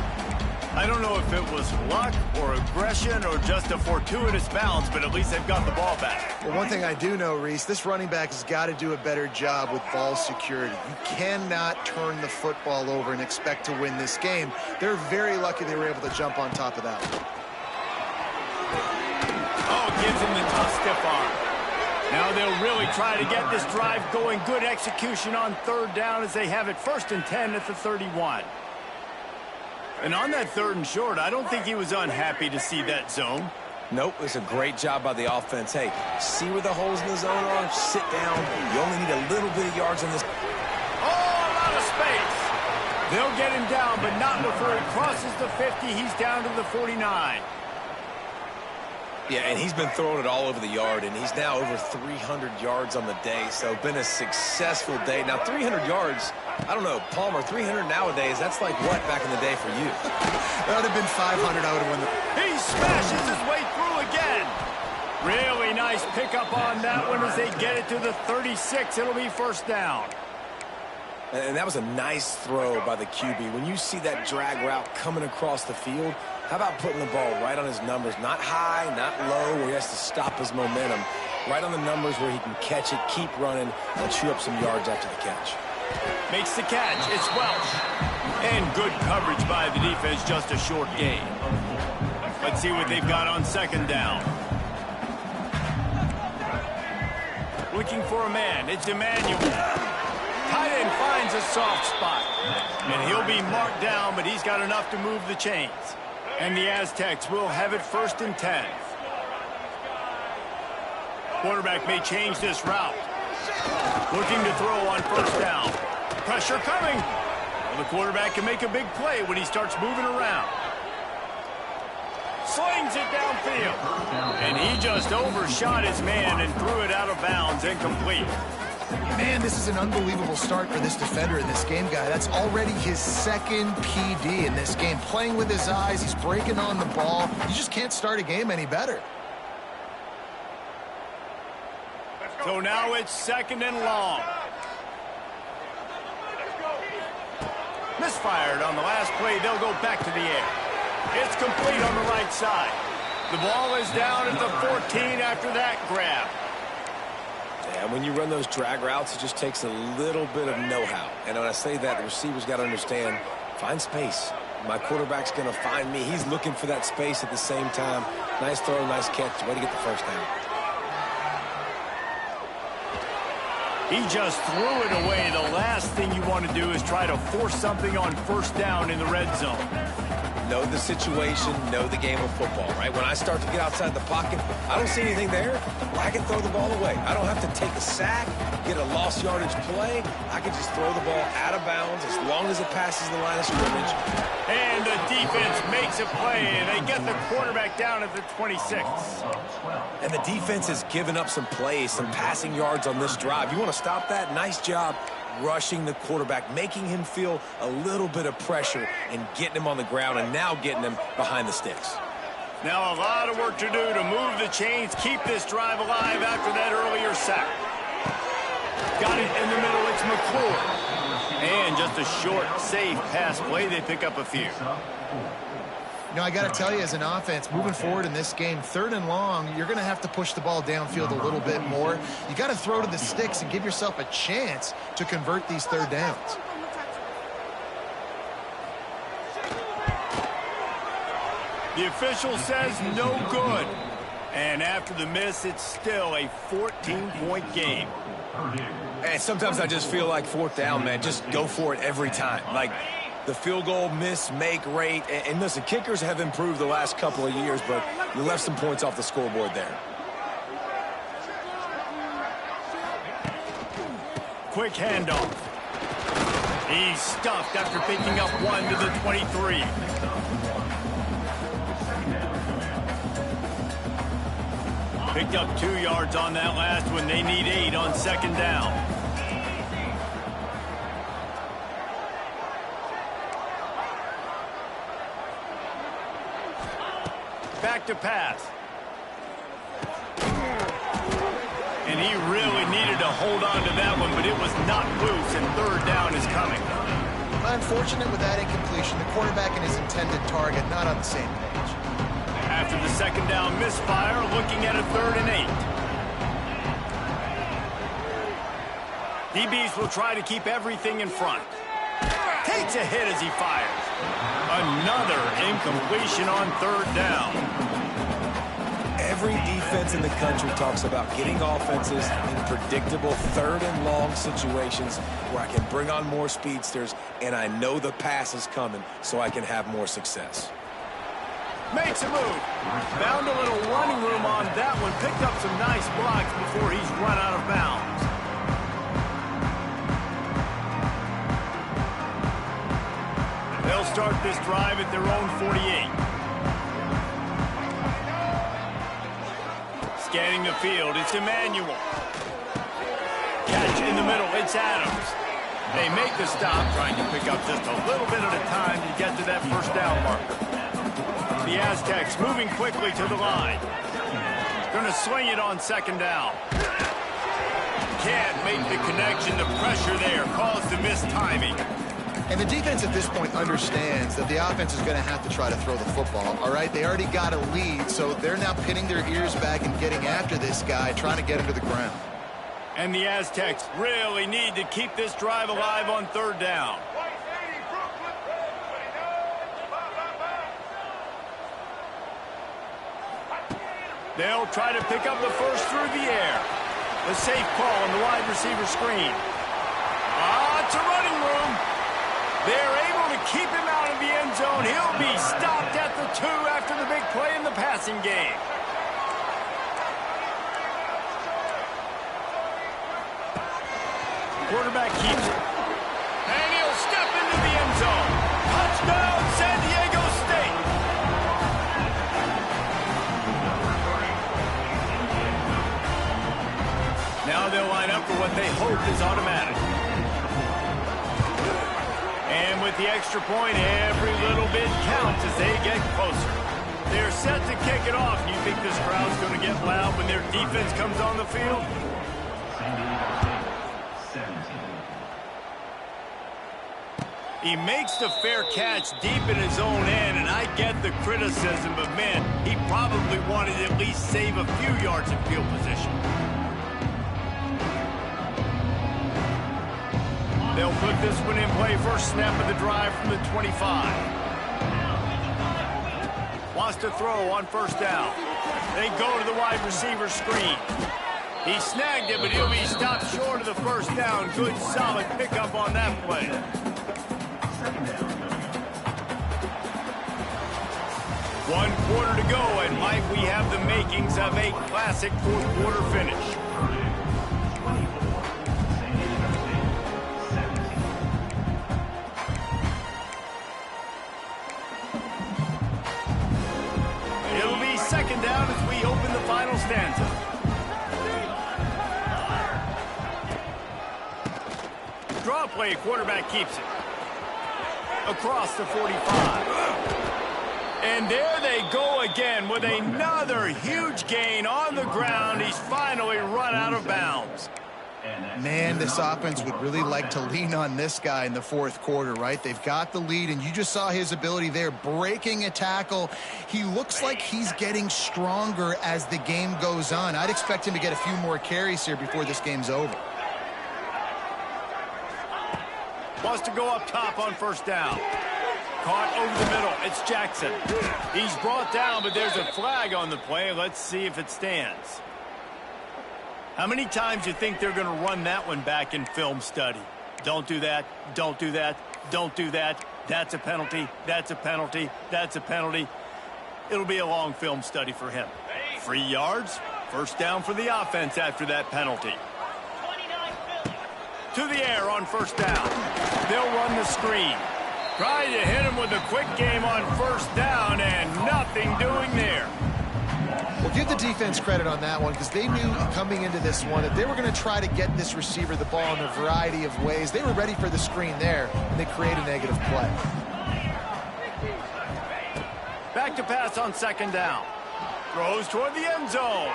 I don't know if it was luck or aggression or just a fortuitous bounce, but at least they've got the ball back. Well, one thing I do know, Reese, this running back has got to do a better job with ball security. You cannot turn the football over and expect to win this game. They're very lucky they were able to jump on top of that one. Oh, gives him the tough stiff arm. Now they'll really try to get this drive going. Good execution on 3rd down as they have it 1st and 10 at the 31. And on that 3rd and short, I don't think he was unhappy to see that zone. Nope, it's a great job by the offense. Hey, see where the holes in the zone are? Sit down. You only need a little bit of yards on this. Oh, a lot of space. They'll get him down, but not before he crosses the 50. He's down to the 49. Yeah, and he's been throwing it all over the yard, and he's now over 300 yards on the day, so been a successful day. Now, 300 yards, I don't know, Palmer, 300 nowadays, that's like what back in the day for you? That would have been 500. I would have won the... He smashes his way through again. Really nice pickup on that one as they get it to the 36. It'll be 1st down. And that was a nice throw by the QB. When you see that drag route coming across the field, how about putting the ball right on his numbers? Not high, not low, where he has to stop his momentum. Right on the numbers where he can catch it, keep running, and chew up some yards after the catch. Makes the catch. It's Welch. And good coverage by the defense, just a short gain. Let's see what they've got on second down. Looking for a man. It's Emmanuel. Tight end finds a soft spot. And he'll be marked down, but he's got enough to move the chains. And the Aztecs will have it 1st and 10. Quarterback may change this route. Looking to throw on 1st down. Pressure coming. Well, the quarterback can make a big play when he starts moving around. Slings it downfield. And he just overshot his man and threw it out of bounds, incomplete. Man, this is an unbelievable start for this defender in this game, guy. That's already his 2nd PD in this game. Playing with his eyes, he's breaking on the ball. You just can't start a game any better. So now it's 2nd and long. Misfired on the last play. They'll go back to the air. It's complete on the right side. The ball is down at the 14 after that grab. Yeah, when you run those drag routes, it just takes a little bit of know-how. And when I say that, the receiver's got to understand, find space. My quarterback's going to find me. He's looking for that space at the same time. Nice throw, nice catch. Way to get the 1st down. He just threw it away. The last thing you want to do is try to force something on 1st down in the red zone. Know the situation, know the game of football, right? When I start to get outside the pocket, I don't see anything there. I can throw the ball away. I don't have to take a sack, get a lost yardage play. I can just throw the ball out of bounds as long as it passes the line of scrimmage. And the defense makes a play, and they get the quarterback down at the 26. And the defense has given up some plays, some passing yards on this drive. You want to stop that? Nice job rushing the quarterback, making him feel a little bit of pressure and getting him on the ground and now getting him behind the sticks. Now a lot of work to do to move the chains, keep this drive alive after that earlier sack. Got it in the middle, it's McClure. And just a short, safe pass play, they pick up a few. You know, I got to tell you, as an offense, moving forward in this game, 3rd and long, you're going to have to push the ball downfield a little bit more. You got to throw to the sticks and give yourself a chance to convert these 3rd downs. The official says no good. And after the miss, it's still a 14-point game. And sometimes I just feel like 4th down, man, just go for it every time. Like, the field goal miss-make rate. And listen, kickers have improved the last couple of years, but you left some points off the scoreboard there. Quick handoff. He's stuffed after picking up 1 to the 23. Picked up 2 yards on that last one. They need 8 on 2nd down. Back to pass. And he really needed to hold on to that one, but it was not loose, and 3rd down is coming. Unfortunate with that incompletion. The quarterback and his intended target not on the same page. After the 2nd down misfire, looking at a 3rd and 8. DBs will try to keep everything in front. Takes a hit as he fires. Another incompletion on 3rd down. Every defense in the country talks about getting offenses in predictable 3rd and long situations where I can bring on more speedsters and I know the pass is coming so I can have more success. Makes a move. Found a little running room on that one. Picked up some nice blocks before he's run out of bounds. They'll start this drive at their own 48. Scanning the field, it's Emmanuel. Catch in the middle, it's Adams. They make the stop, trying to pick up just a little bit at a time to get to that 1st down marker. The Aztecs moving quickly to the line. Going to swing it on 2nd down. Can't make the connection. The pressure there caused the missed timing. And the defense at this point understands that the offense is going to have to try to throw the football, all right? They already got a lead, so they're now pinning their ears back and getting after this guy, trying to get him to the ground. And the Aztecs really need to keep this drive alive on 3rd down. They'll try to pick up the first through the air. The safe call on the wide receiver screen. It's a running room. They're able to keep him out of the end zone. He'll be stopped at the 2 after the big play in the passing game. Quarterback keeps it. And he'll step into the end zone. Touchdown, San Diego State. Now they'll line up for what they hope is automatic. And with the extra point, every little bit counts as they get closer. They're set to kick it off. You think this crowd's going to get loud when their defense comes on the field? He makes the fair catch deep in his own end, and I get the criticism, but man, he probably wanted to at least save a few yards in field position. They'll put this one in play first snap of the drive from the 25. Wants to throw on first down. They go to the wide receiver screen. He snagged it, but he'll be stopped short of the first down. Good, solid pickup on that play. One quarter to go, and Mike, we have the makings of a classic fourth quarter finish. It'll be second down as we open the final stanza. Draw play, quarterback keeps it. Across the 45. And there they go again with another huge gain on the ground. He's finally run out of bounds. Man, this offense would really like to lean on this guy in the fourth quarter, right? They've got the lead, and you just saw his ability there, breaking a tackle. He looks like he's getting stronger as the game goes on. I'd expect him to get a few more carries here before this game's over. Wants to go up top on first down. Caught over the middle. It's Jackson. He's brought down, but there's a flag on the play. Let's see if it stands. How many times do you think they're going to run that one back in film study? Don't do that. Don't do that. Don't do that. That's a penalty. That's a penalty. That's a penalty. It'll be a long film study for him. 3 yards. First down for the offense after that penalty. To the air on first down. They'll run the screen. Trying to hit him with a quick game on first down, and nothing doing there. Well, give the defense credit on that one, because they knew coming into this one that they were going to try to get this receiver the ball in a variety of ways. They were ready for the screen there, and they create a negative play. Back to pass on second down. Throws toward the end zone.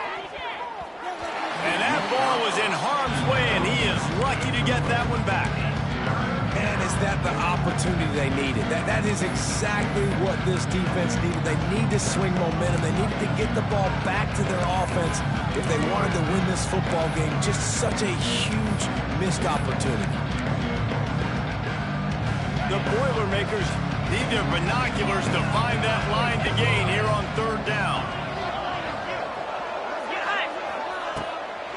And that ball was in harm's way, and he is lucky to get that one back. Man, is that the opportunity they needed? That is exactly what this defense needed. They need to swing momentum. They needed to get the ball back to their offense if they wanted to win this football game. Just such a huge missed opportunity. The Boilermakers need their binoculars to find that line to gain here on third down.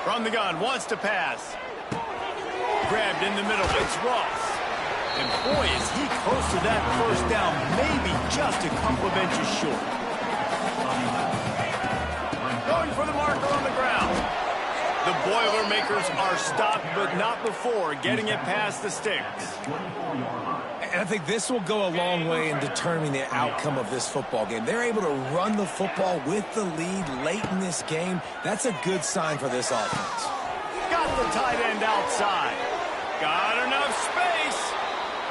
From the gun, wants to pass. Grabbed in the middle, it's Ross. And boy, is he close to that first down, maybe just a couple of inches short. Going for the marker on the ground. The Boilermakers are stopped, but not before getting it past the sticks. And I think this will go a long way in determining the outcome of this football game. They're able to run the football with the lead late in this game. That's a good sign for this offense. Got the tight end outside. Got enough space.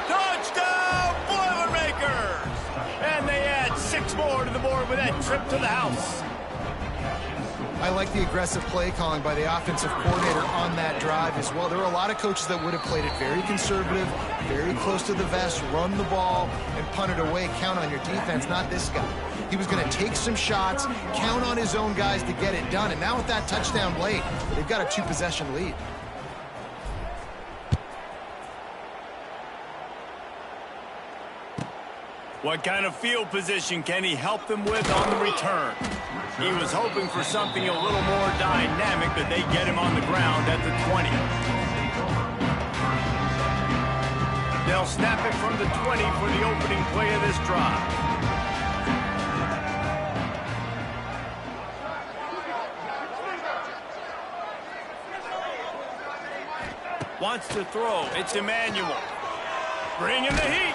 Touchdown, Boilermakers! And they add 6 more to the board with that trip to the house. I like the aggressive play calling by the offensive coordinator on that drive as well. There are a lot of coaches that would have played it very conservative, very close to the vest, run the ball, and punt it away. Count on your defense, not this guy. He was going to take some shots, count on his own guys to get it done. And now with that touchdown late, they've got a 2-possession lead. What kind of field position can he help them with on the return? He was hoping for something a little more dynamic, but they get him on the ground at the 20. They'll snap it from the 20 for the opening play of this drive. Wants to throw. It's Emmanuel. Bringing the heat.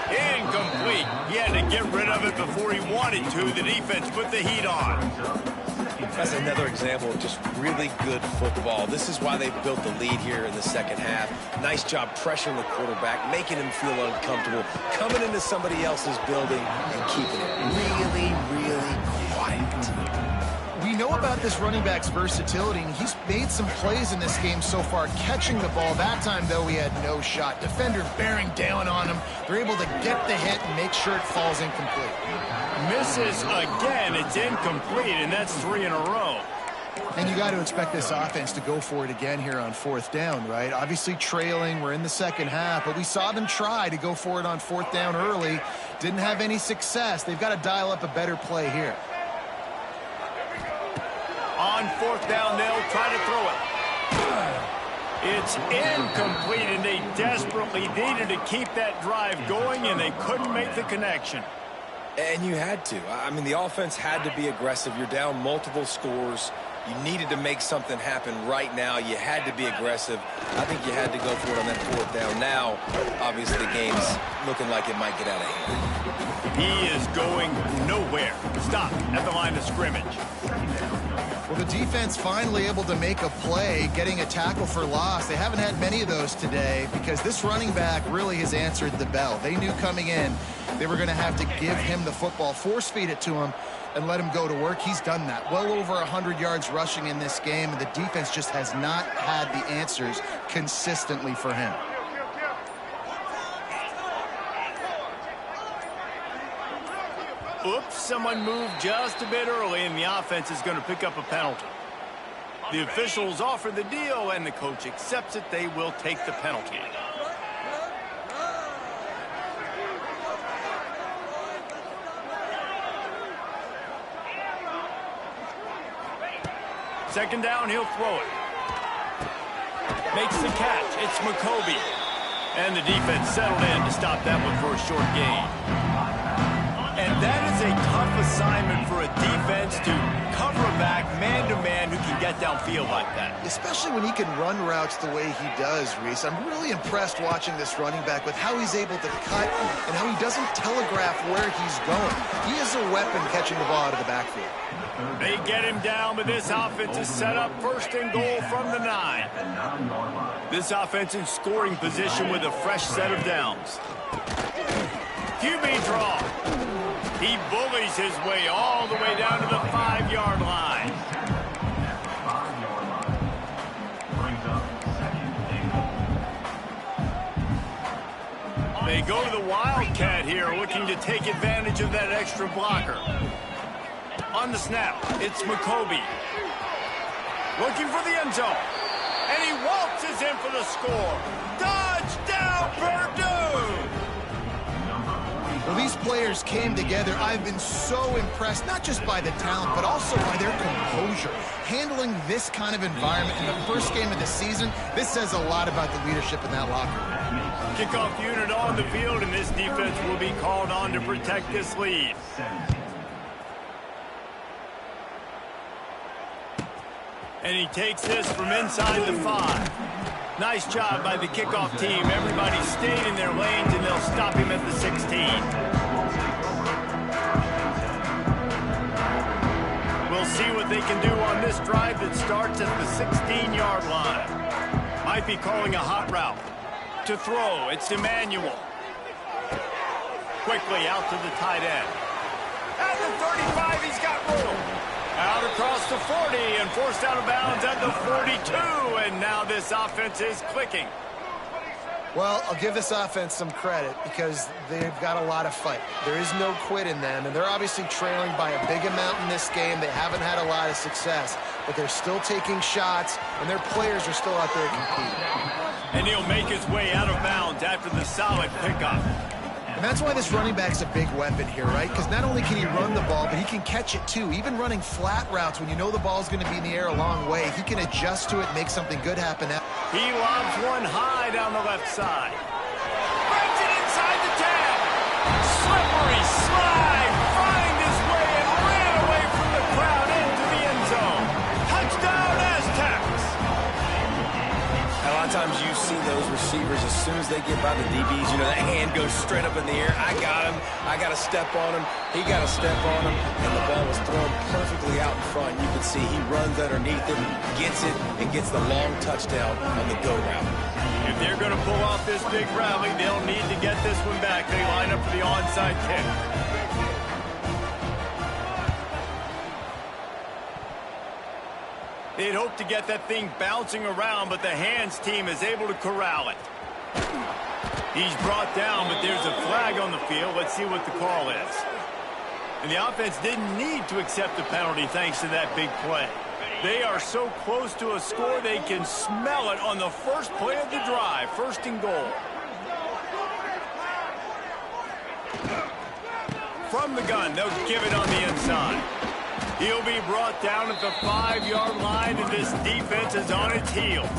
Incomplete. He had to get rid of it before he wanted to. The defense put the heat on. That's another example of just really good football. This is why they built the lead here in the second half. Nice job pressuring the quarterback, making him feel uncomfortable, coming into somebody else's building and keeping it really, really quiet. We know about this running back's versatility, and he's made some plays in this game so far, catching the ball. That time, though, he had no shot. Defender bearing down on him. They're able to get the hit and make sure it falls incomplete. Misses again. It's incomplete, and that's 3 in a row. And you got to expect this offense to go for it again here on 4th down, right? Obviously trailing. We're in the second half, but we saw them try to go for it on 4th down early. Didn't have any success. They've got to dial up a better play here. On 4th down, they'll try to throw it. It's incomplete, and they desperately needed to keep that drive going, and they couldn't make the connection. And you had to. I mean, the offense had to be aggressive. You're down multiple scores. You needed to make something happen right now. You had to be aggressive. I think you had to go for it on that 4th down. Now, obviously, the game's looking like it might get out of hand. He is going nowhere. Stop at the line of scrimmage. Well, the defense finally able to make a play, getting a tackle for loss. They haven't had many of those today because this running back really has answered the bell. They knew coming in they were going to have to give him the football, force feed it to him, and let him go to work. He's done that. Well over 100 yards rushing in this game, and the defense just has not had the answers consistently for him. Oops, someone moved just a bit early, and the offense is going to pick up a penalty. The officials offer the deal, and the coach accepts it. They will take the penalty. Second down, he'll throw it. Makes the catch. It's McCoby. And the defense settled in to stop that one for a short gain. And that is a tough assignment for a defense to cover a back man-to-man who can get downfield like that. Especially when he can run routes the way he does, Reese. I'm really impressed watching this running back with how he's able to cut and how he doesn't telegraph where he's going. He is a weapon catching the ball out of the backfield. They get him down, but this offense is set up 1st and goal from the 9. This offense in scoring position with a fresh set of downs. QB draw. He bullies his way all the way down to the 5-yard line. They go to the Wildcat here, looking to take advantage of that extra blocker. On the snap, it's McCoby. Looking for the end zone. And he waltzes in for the score. Touchdown, Purdue! Well, these players came together. I've been so impressed, not just by the talent, but also by their composure. Handling this kind of environment in the first game of the season, this says a lot about the leadership in that locker room. Kickoff unit on the field, and this defense will be called on to protect this lead. And he takes this from inside the 5. Nice job by the kickoff team. Everybody stayed in their lanes, and they'll stop him at the 16. We'll see what they can do on this drive that starts at the 16-yard line. Might be calling a hot route. To throw, it's Emmanuel. Quickly out to the tight end. At the 35, he's got room. Out across the 40 and forced out of bounds at the 42. And now this offense is clicking. Well, I'll give this offense some credit because they've got a lot of fight. There is no quit in them, and they're obviously trailing by a big amount in this game. They haven't had a lot of success, but they're still taking shots, and their players are still out there competing. And he'll make his way out of bounds after the solid pickup. And that's why this running back's a big weapon here, right? Because not only can he run the ball, but he can catch it too. Even running flat routes when you know the ball's going to be in the air a long way, he can adjust to it and make something good happen. He lobs one high down the left side. Brings it inside the 10. Slippery slide. Find his way and ran away from the crowd into the end zone. Touchdown, Aztecs. A lot of times you see those receivers, as soon as they get by the DBs, you know, that hand goes straight up in the air. I got him. I got to step on him. He got to step on him. And the ball was thrown perfectly out in front. You can see he runs underneath it, gets it, and gets the long touchdown on the go route. If they're going to pull off this big rally, they'll need to get this one back. They line up for the onside kick. They'd hope to get that thing bouncing around, but the hands team is able to corral it. He's brought down, but there's a flag on the field. Let's see what the call is. And the offense didn't need to accept the penalty thanks to that big play. They are so close to a score, they can smell it on the first play of the drive. First and goal. From the gun, they'll give it on the inside. He'll be brought down at the 5-yard line, and this defense is on its heels.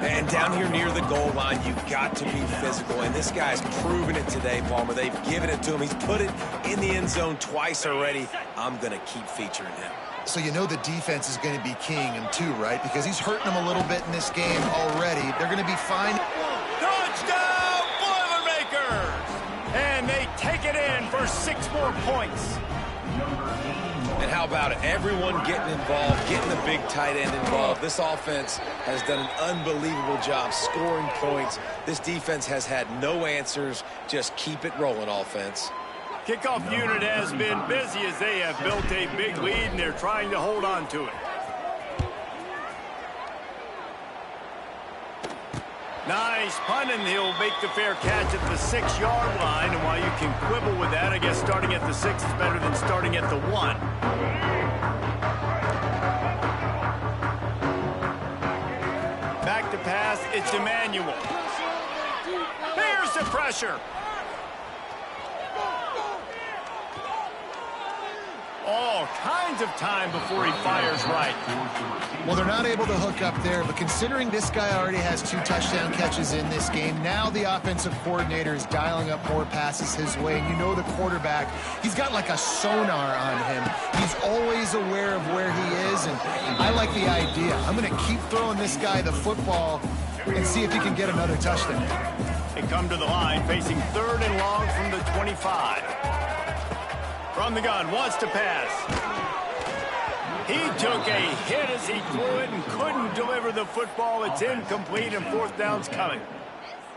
And down here near the goal line, you've got to be physical. And this guy's proven it today, Palmer. They've given it to him. He's put it in the end zone twice already. I'm going to keep featuring him. So you know the defense is going to be keying him too, right? Because he's hurting them a little bit in this game already. They're going to be fine. Touchdown, Boilermakers! And they take it in for 6 more points. And how about it? Everyone getting involved, getting the big tight end involved. This offense has done an unbelievable job scoring points. This defense has had no answers. Just keep it rolling, offense. Kickoff unit has been busy as they have built a big lead, and they're trying to hold on to it. Nice punt, and he'll make the fair catch at the 6-yard line. And while you can quibble with that, I guess starting at the 6 is better than starting at the 1. Back to pass, it's Emmanuel. Here's the pressure. All kinds of time before he fires right. Well, they're not able to hook up there, but considering this guy already has 2 touchdown catches in this game, now the offensive coordinator is dialing up more passes his way. And you know the quarterback, he's got like a sonar on him. He's always aware of where he is, and I like the idea. I'm going to keep throwing this guy the football and see if he can get another touchdown. They come to the line, facing 3rd and long from the 25. From the gun, wants to pass. He took a hit as he threw it and couldn't deliver the football. It's incomplete, and 4th down's coming.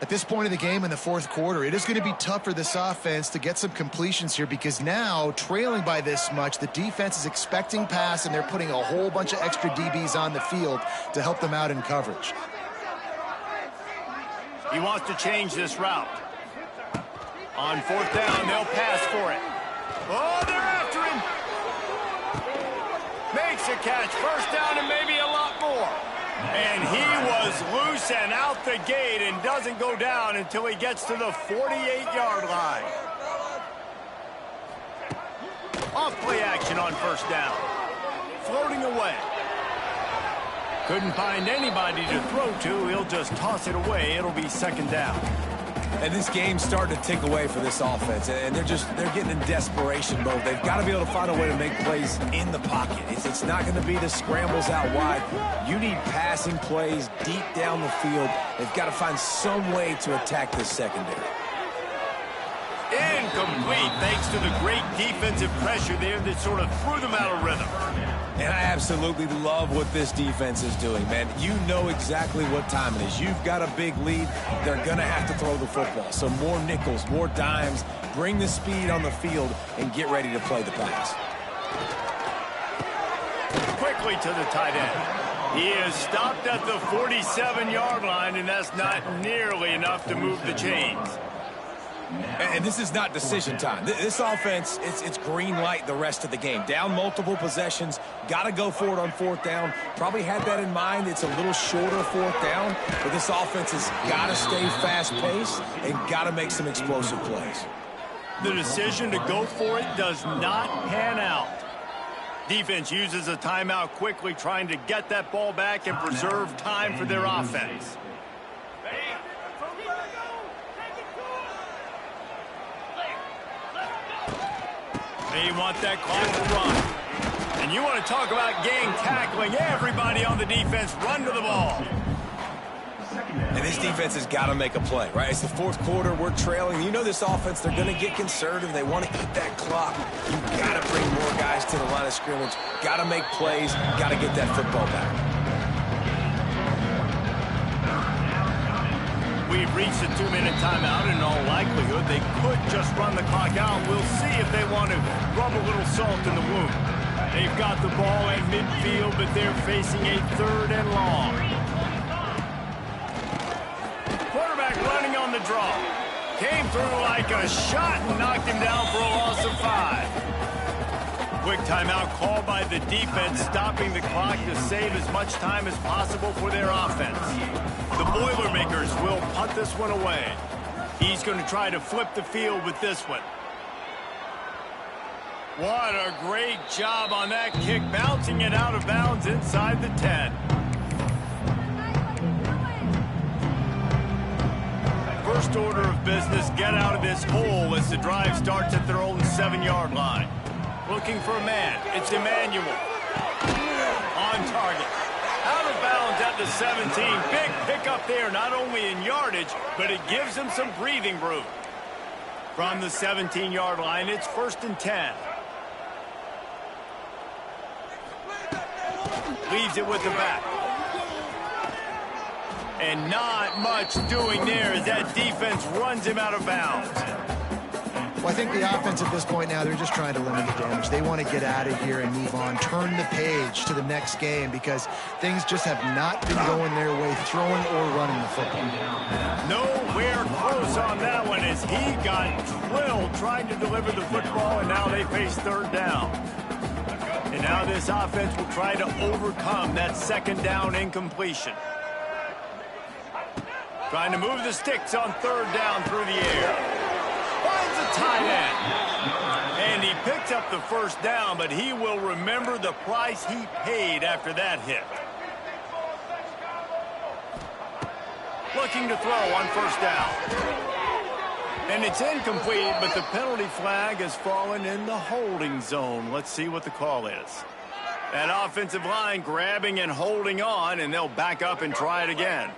At this point of the game in the 4th quarter, it is going to be tough for this offense to get some completions here because now, trailing by this much, the defense is expecting pass, and they're putting a whole bunch of extra DBs on the field to help them out in coverage. He wants to change this route. On 4th down, they'll pass for it. Oh, they're after him. Makes a catch. 1st down and maybe a lot more. And he was loose and out the gate and doesn't go down until he gets to the 48-yard line. Off play action on 1st down. Floating away. Couldn't find anybody to throw to. He'll just toss it away. It'll be 2nd down. And this game's starting to tick away for this offense, and they're getting in desperation mode. They've got to be able to find a way to make plays in the pocket. It's not going to be the scrambles out wide. You need passing plays deep down the field. They've got to find some way to attack this secondary. Incomplete, thanks to the great defensive pressure there that sort of threw them out of rhythm. And I absolutely love what this defense is doing, man. You know exactly what time it is. You've got a big lead. They're going to have to throw the football. So more nickels, more dimes. Bring the speed on the field and get ready to play the pass. Quickly to the tight end. He is stopped at the 47-yard line, and that's not nearly enough to move the chains. And this is not decision time. This offense, it's green light the rest of the game. Down multiple possessions, got to go for it on fourth down. Probably had that in mind. It's a little shorter fourth down, but this offense has got to stay fast-paced and got to make some explosive plays. The decision to go for it does not pan out. Defense uses a timeout quickly, trying to get that ball back and preserve time for their offense. They want that clock to run. And you want to talk about gang tackling. Everybody on the defense run to the ball. And this defense has got to make a play, right? It's the fourth quarter. We're trailing. You know this offense, they're going to get conservative. They want to eat that clock. You've got to bring more guys to the line of scrimmage. Got to make plays. Got to get that football back. We've reached a 2-minute timeout. In all likelihood, they could just run the clock out. We'll see if they want to rub a little salt in the wound. They've got the ball at midfield, but they're facing a 3rd and long. Quarterback running on the draw. Came through like a shot and knocked him down for a loss of 5. Quick timeout called by the defense, stopping the clock to save as much time as possible for their offense. The Boilermakers will punt this one away. He's going to try to flip the field with this one. What a great job on that kick, bouncing it out of bounds inside the 10. First order of business, get out of this hole as the drive starts at their own 7-yard line. Looking for a man. It's Emmanuel. On target. Out of bounds at the 17. Big pickup there, not only in yardage, but it gives him some breathing room. From the 17-yard line, it's 1st and 10. Leaves it with the back. And not much doing there as that defense runs him out of bounds. Well, I think the offense at this point now, they're just trying to limit the damage. They want to get out of here and move on, turn the page to the next game because things just have not been going their way, throwing or running the football. Nowhere close on that one as he got drilled trying to deliver the football, and now they face 3rd down. And now this offense will try to overcome that 2nd down incompletion. Trying to move the sticks on 3rd down through the air. Finds a tight end. And he picks up the 1st down, but he will remember the price he paid after that hit. Looking to throw on 1st down. And it's incomplete, but the penalty flag has fallen in the holding zone. Let's see what the call is. That offensive line grabbing and holding on, and they'll back up and try it again.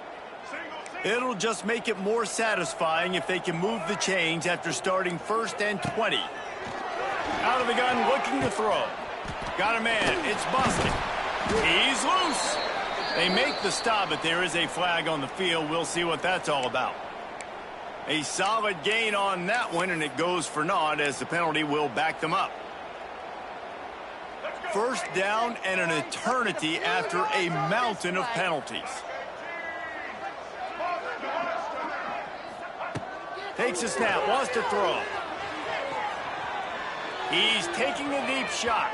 It'll just make it more satisfying if they can move the chains after starting 1st and 20. Out of the gun, looking to throw. Got a man. It's busted. He's loose. They make the stop, but there is a flag on the field. We'll see what that's all about. A solid gain on that one, and it goes for naught as the penalty will back them up. 1st down and an eternity after a mountain of penalties. Takes a snap, wants to throw. He's taking a deep shot.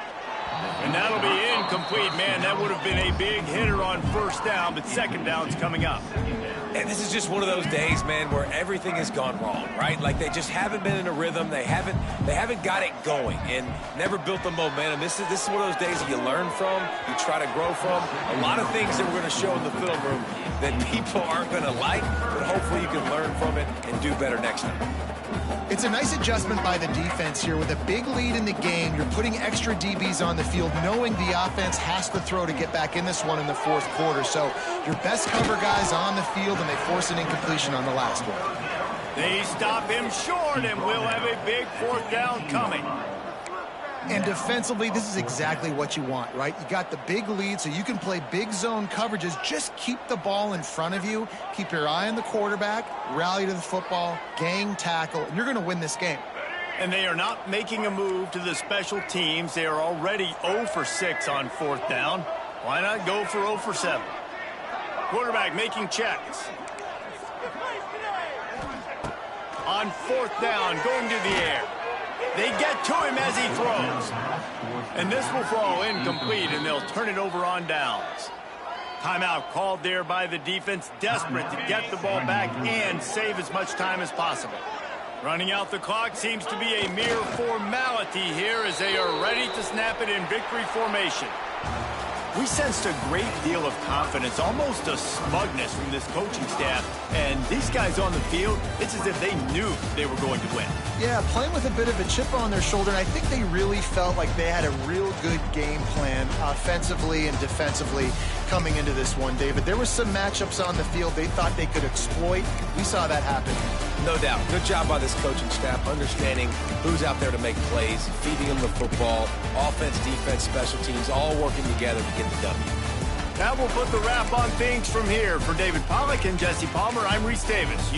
And that'll be incomplete. Man, that would have been a big hitter on 1st down, but 2nd down's coming up. And this is just one of those days, man, where everything has gone wrong, right? Like they just haven't been in a rhythm. They haven't got it going and never built the momentum. This is one of those days that you learn from, you try to grow from. A lot of things that we're going to show in the film room that people aren't going to like, but hopefully you can learn from it and do better next time. It's a nice adjustment by the defense here. With a big lead in the game, you're putting extra DBs on the field, knowing the offense has to throw to get back in this one in the 4th quarter. So your best cover guys on the field, and they force an incompletion on the last one. They stop him short, and we'll have a big 4th down coming. And defensively, this is exactly what you want, right? You got the big lead, so you can play big zone coverages. Just keep the ball in front of you. Keep your eye on the quarterback, rally to the football, gang tackle, and you're going to win this game. And they are not making a move to the special teams. They are already 0 for 6 on 4th down. Why not go for 0 for 7? Quarterback making checks. on 4th down, going to the air. They get to him as he throws. And this will fall incomplete, and they'll turn it over on downs. Timeout called there by the defense, desperate to get the ball back and save as much time as possible. Running out the clock seems to be a mere formality here as they are ready to snap it in victory formation. We sensed a great deal of confidence, almost a smugness from this coaching staff. And these guys on the field, it's as if they knew they were going to win. Yeah, playing with a bit of a chip on their shoulder, and I think they really felt like they had a real good game plan offensively and defensively coming into this one, David. There were some matchups on the field they thought they could exploit. We saw that happen. No doubt. Good job by this coaching staff, understanding who's out there to make plays, feeding them the football, offense, defense, special teams, all working together to get the W. That will put the wrap on things from here. For David Pollack and Jesse Palmer, I'm Reese Davis.